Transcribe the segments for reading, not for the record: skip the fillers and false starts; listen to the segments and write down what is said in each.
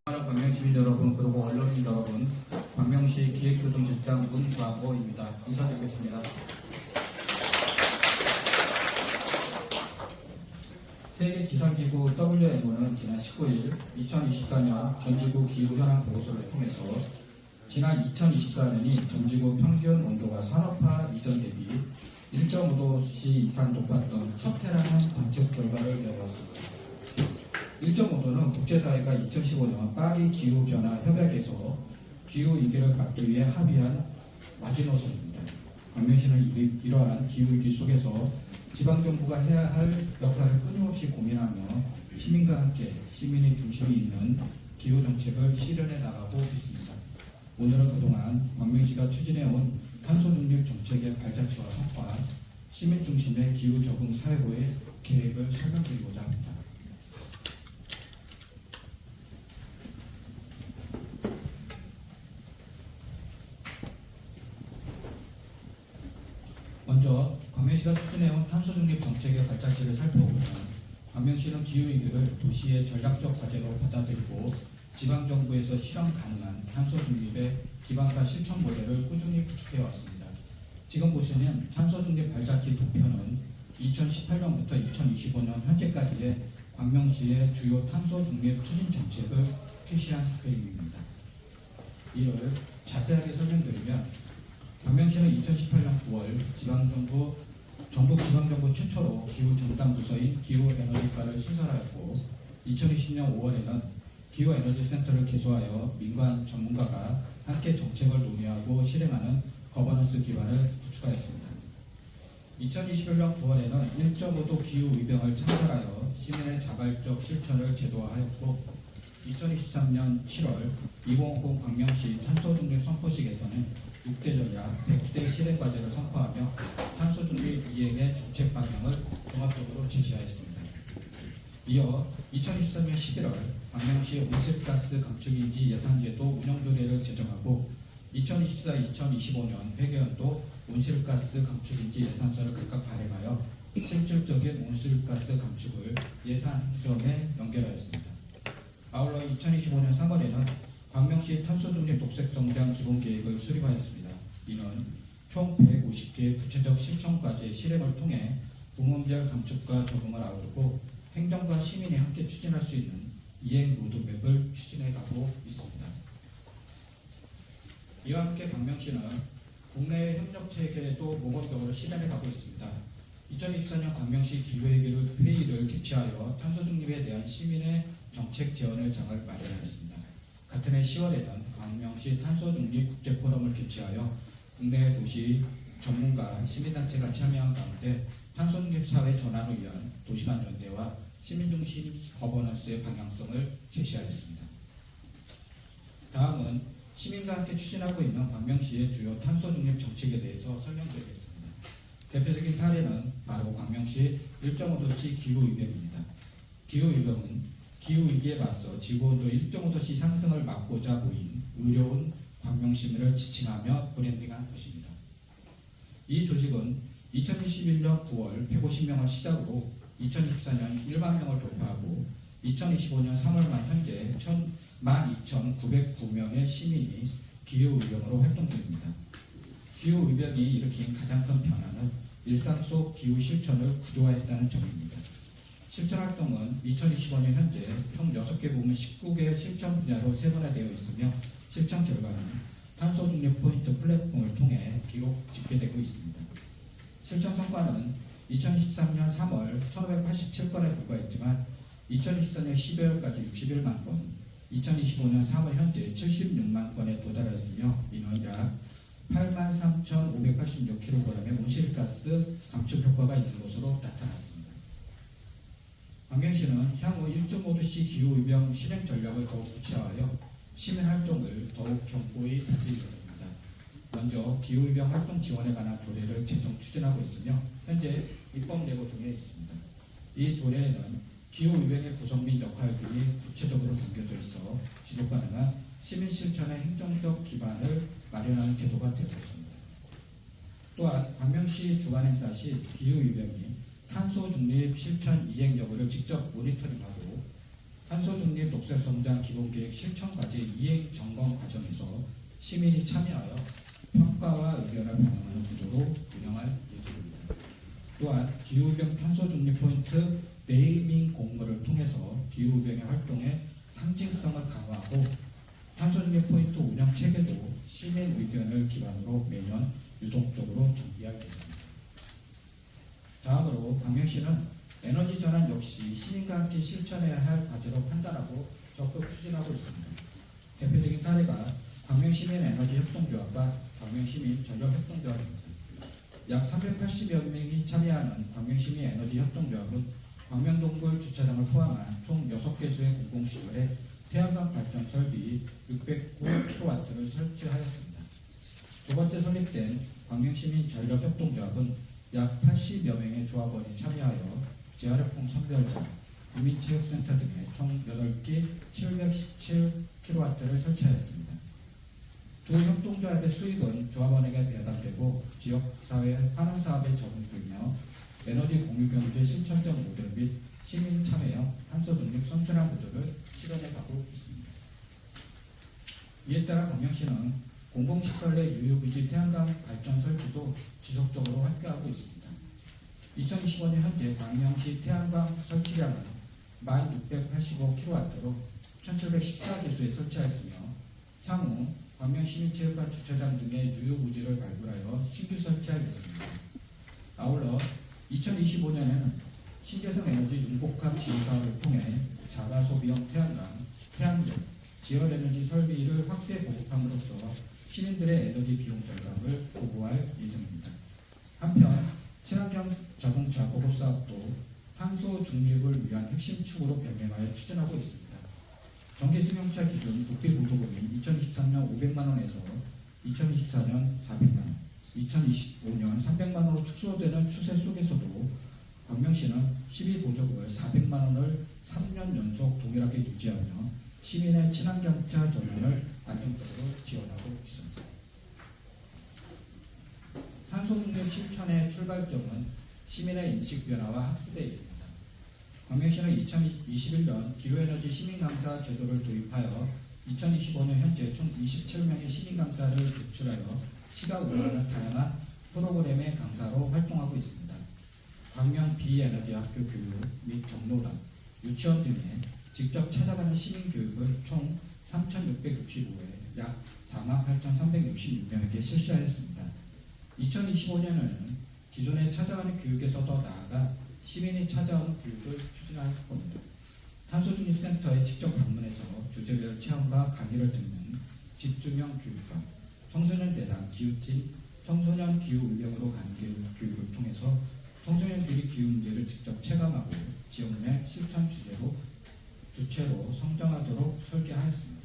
광명시민 여러분, 그리고 언론인 여러분, 광명시 기획교정실장 문광호입니다. 인사드리겠습니다. 세계기상기구 WMO는 지난 19일 2024년 전지구 기후현황 보고서를 통해서 지난 2024년이 전지구 평균 온도가 산업화 이전 대비 1.5도씨 이상 높았던 첫 해라는 관측 결과를 내놓았습니다. 1.5도는 국제사회가 2015년 파리 기후변화 협약에서 기후위기를 막기 위해 합의한 마지노선입니다. 광명시는 이러한 기후위기 속에서 지방정부가 해야 할 역할을 끊임없이 고민하며 시민과 함께 시민의 중심이 있는 기후정책을 실현해 나가고 있습니다. 오늘은 그동안 광명시가 추진해온 탄소중립 정책의 발자취와 성과, 시민 중심의 기후적응 사회로의 계획을 설명드리고자 합니다. 먼저 광명시가 추진해온 탄소중립 정책의 발자취를 살펴보면 광명시는 기후위기를 도시의 전략적 과제로 받아들이고 지방정부에서 실현 가능한 탄소중립의 기반과 실천 모델을 꾸준히 구축해왔습니다. 지금 보시는 탄소중립 발자취 도표는 2018년부터 2025년 현재까지의 광명시의 주요 탄소중립 추진 정책을 표시한 그림입니다. 이를 자세하게 설명드리면 광명시는 2018년 9월 전국 지방정부 최초로 기후 전담 부서인 기후에너지과를 신설하였고 2020년 5월에는 기후에너지센터를 개소하여 민관 전문가가 함께 정책을 논의하고 실행하는 거버넌스 기반을 구축하였습니다. 2021년 9월에는 1.5도 기후의병을 창설하여 시민의 자발적 실천을 제도화하였고 2023년 7월 2050 광명시 탄소중립 선포식에서는 6대 전략, 100대 실행과제를 선포하며 탄소중립 이행의 정책 방향을 종합적으로 제시하였습니다. 이어 2023년 11월 광명시 온실가스 감축인지 예산제도 운영조례를 제정하고 2024-2025년 회계연도 온실가스 감축인지 예산서를 각각 발행하여 실질적인 온실가스 감축을 예산 행정에 연결하였습니다. 아울러 2025년 3월에는 광명시 탄소중립 녹색성장 기본계획을 수립하였습니다. 이는 총 150개의 구체적 실천과제 실행을 통해 부문별 감축과 적응을 아우르고 행정과 시민이 함께 추진할 수 있는 이행 로드맵을 추진해 가고 있습니다. 이와 함께 광명시는 국내의 협력체계도 모범적으로 실현해 가고 있습니다. 2024년 광명시 기후회의를 개최하여 탄소중립에 대한 시민의 정책 제언을 장을 마련하였습니다. 같은 해 10월에는 광명시 탄소중립 국제포럼을 개최하여 국내 도시 전문가, 시민단체가 참여한 가운데 탄소중립 사회 전환을 위한 도시간 연대와 시민중심 거버넌스의 방향성을 제시하였습니다. 다음은 시민과 함께 추진하고 있는 광명시의 주요 탄소중립 정책에 대해서 설명드리겠습니다. 대표적인 사례는 바로 광명시 1.5도씨 기후위병입니다. 기후위병은 기후위기에 맞서 지구온도 1.5도씨 상승을 막고자 모인 의료운 광명시민을 지칭하며 브랜딩한 것입니다. 이 조직은 2021년 9월 150명을 시작으로 2024년 1만 명을 돌파하고 2025년 3월 말 현재 12,909명의 시민이 기후위병으로 활동 중입니다. 기후위병이 일으킨 가장 큰 변화는 일상 속 기후 실천을 구조화했다는 점입니다. 실천활동은 2025년 현재 총 6개 부문 19개 실천 분야로 세분화되어 있으며 실천 결과는 탄소중립 포인트 플랫폼을 통해 기록 집계되고 있습니다. 실천 성과는 2013년 3월 1587건에 불과했지만 2024년 12월까지 61만 건, 2025년 3월 현재 76만 건에 도달하였으며 이는 약 83,586kg의 온실가스 감축 효과가 있는 것으로 나타났습니다. 광명시는 향후 1.5도씨 기후위병 실행 전략을 더욱 구체화하여 시민활동을 더욱 견고히 다질 예정입니다. 먼저 기후위병 활동 지원에 관한 조례를 제정 추진하고 있으며 현재 입법 예고 중에 있습니다. 이 조례에는 기후위병의 구성 및 역할들이 구체적으로 담겨져 있어 지속 가능한 시민 실천의 행정적 기반을 마련하는 제도가 되고 있습니다. 또한 광명시 주간 행사 시 기후위병이 탄소 중립 실천 이행 여부를 직접 모니터링하고 탄소 중립 녹색 성장 기본계획 실천과제 이행 점검 과정에서 시민이 참여하여 평가와 의견을 반영하는 구조로 운영할 예정입니다. 또한 기후변 탄소 중립 포인트 네이밍 공모를 통해서 기후변의 활동의 상징성을 강화하고 탄소 중립 포인트 운영 체계도 시민 의견을 기반으로 매년 유동적으로 준비할 예정입니다. 다음으로 광명시는 에너지 전환 역시 시민과 함께 실천해야 할 과제로 판단하고 적극 추진하고 있습니다. 대표적인 사례가 광명시민 에너지 협동조합과 광명시민 전력협동조합입니다. 약 380여 명이 참여하는 광명시민 에너지 협동조합은 광명동굴 주차장을 포함한 총 6개소의 공공시설에 태양광 발전 설비 609kW를 설치하였습니다. 두 번째 설립된 광명시민 전력협동조합은 약 80여 명의 조합원이 참여하여 재활용품 선별장, 구민체육센터 등에 총 8개 717kW를 설치하였습니다. 두 협동조합의 수익은 조합원에게 배당되고 지역사회 환원사업에 적용되며 에너지 공유경제 실천적 모델 및 시민 참여형 탄소중립 선순환 구조를 실현해 가고 있습니다. 이에 따라 광명시는 공공시설 내 유효부지 태양광 발전 설치도 지속적으로 확대하고 있습니다. 2025년 현재 광명시 태양광 설치량은 1685kW로 1714개소에 설치하였으며 향후 광명시민체육관 주차장 등의 유효부지를 발굴하여 신규 설치할 예정입니다. 아울러 2025년에는 신재생 에너지 융복합 지휘사업을 통해 자가 소비형 태양광, 태양력, 지열에너지 설비를 확대 보급함으로써 시민들의 에너지 비용 절감을 보고할 예정입니다. 한편 친환경 자동차 보급 사업도 탄소 중립을 위한 핵심 축으로 변경하여 추진하고 있습니다. 정기 승용차 기준 국비 보조금이 2023년 500만 원에서 2024년 400만 원, 2025년 300만 원으로 축소되는 추세 속에서도 광명시는 12보조금을 400만 원을 3년 연속 동일하게 유지하며 시민의 친환경차 전환을 안정적으로 지원하고 있습니다. 탄소중립 실천의 출발점은 시민의 인식 변화와 학습에 있습니다. 광명시는 2021년 기후에너지 시민강사 제도를 도입하여 2025년 현재 총 27명의 시민강사를 배출하여 시가 운영하는 다양한 프로그램의 강사로 활동하고 있습니다. 광명 비에너지 학교 교육 및 경로당, 유치원 등에 직접 찾아가는 시민교육을 총 3,665회 약 48,366명에게 실시하였습니다. 2025년에는 기존에 찾아가는 교육에서 더 나아가 시민이 찾아오는 교육을 추진할 겁니다. 탄소중립센터에 직접 방문해서 주제별 체험과 강의를 듣는 집중형 교육과 청소년 대상 기후팀, 청소년 기후운명으로 가는 교육을 통해서 청소년들이 기후 문제를 직접 체감하고 지역 내 실천 주체로 성장하도록 설계하였습니다.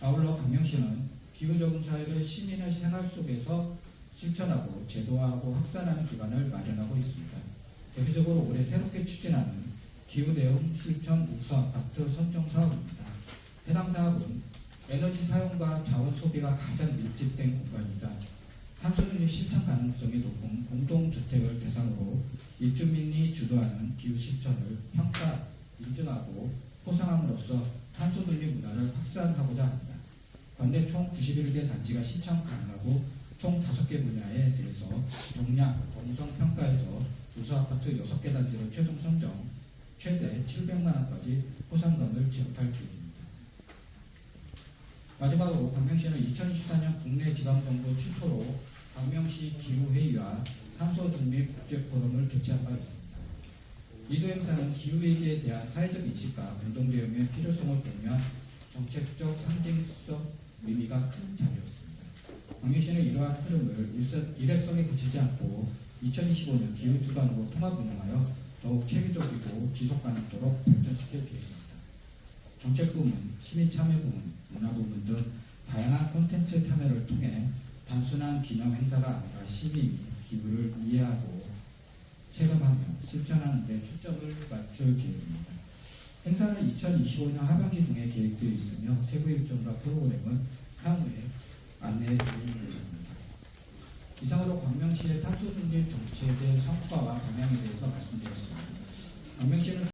아울러 광명시는 기후적응 사회를 시민의 생활 속에서 실천하고 제도화하고 확산하는 기반을 마련하고 있습니다. 대표적으로 올해 새롭게 추진하는 기후대응 실천 옥수아파트 선정 사업입니다. 해당 사업은 에너지 사용과 자원 소비가 가장 밀집된 공간이다. 탄소중립 실천 가능성이 높은 공동주택을 대상으로 입주민이 주도하는 기후 실천을 평가, 인증하고 포상함으로써 탄소중립 문화를 확산하고자 합니다. 관내 총 91개 단지가 신청 가능하고 총 5개 분야에 대해서 동량, 동성 평가에서 우수아파트 6개 단지를 최종 선정, 최대 700만 원까지 포상금을 지급할 계획입니다. 마지막으로 광명시는 2024년 국내 지방정부 최초로 광명시 기후회의와 탄소중립 국제포럼을 개최한 바 있습니다. 이두 행사는 기후위기에 대한 사회적 인식과 공동대응의 필요성을 보면 정책적 상징적 의미가 큰 자리였습니다. 광명시는 이러한 흐름을 일회성에 그치지 않고 2025년 기후주간으로 통합 운영하여 더욱 체계적이고 지속가능도록 발전시킬 계획입니다. 정책 부문, 시민 참여 부문, 문화 부문 등 다양한 콘텐츠 참여를 통해 단순한 기념 행사가 아니라 시민이 기후를 이해하고 체감하며 실천하는 데 초점을 맞출 계획입니다. 행사는 2025년 하반기 중에 계획되어 있으며 세부 일정과 프로그램은 향후에 안내해 드릴 예정입니다. 이상으로 광명시의 탄소중립 정책의 성과와 방향에 대해서 말씀드렸습니다. 광명시는